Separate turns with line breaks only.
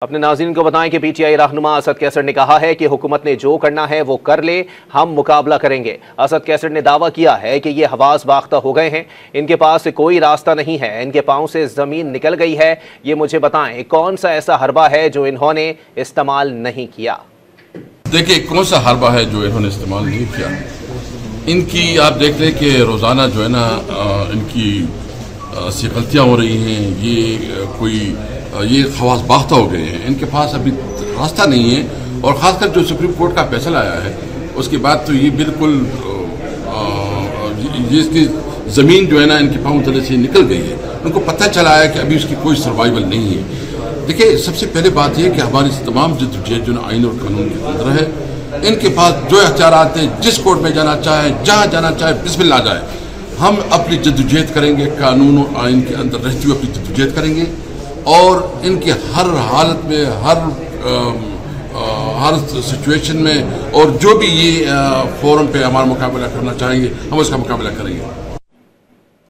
अपने नाज़रीन को बताएं कि पीटीआई रहनुमा असद कैसर ने कहा है कि हुकूमत ने जो करना है वो कर ले, हम मुकाबला करेंगे। असद कैसर ने दावा किया है कि ये हवास बाख्ता हो गए हैं, इनके पास कोई रास्ता नहीं है, इनके पांव से जमीन निकल गई है। ये मुझे बताएं कौन सा ऐसा हरबा है जो इन्होंने इस्तेमाल नहीं किया।
देखिए कौन सा हरबा है जो इन्होंने इस्तेमाल नहीं किया। इनकी आप देख लें कि रोज़ाना जो है ना इनकी सी गलतियाँ हो रही हैं। ये खवास बाख्ता हो गए हैं, इनके पास अभी रास्ता नहीं है। और ख़ासकर जो सुप्रीम कोर्ट का फैसला आया है उसके बाद तो ये बिल्कुल इसकी ज़मीन जो है ना इनके पाँव तले से निकल गई है। उनको पता चला है कि अभी उसकी कोई सर्वाइवल नहीं है। देखिए सबसे पहले बात यह कि हमारी तमाम जद्दोजहद जो आइन और कानून के अंदर है, इनके पास जो अख्तियार आते हैं, जिस कोर्ट में जाना चाहे, जहाँ जाना चाहे, बिस्मिल्लाह जाए। हम अपनी जद्दोजहद करेंगे, कानून और आइन के अंदर रहते हुए अपनी जद्दोजहद करेंगे और इनके हर हालत में, हर सिचुएशन में और जो भी ये फोरम पे हमारा मुकाबला करना चाहेंगे हम उसका मुकाबला करेंगे।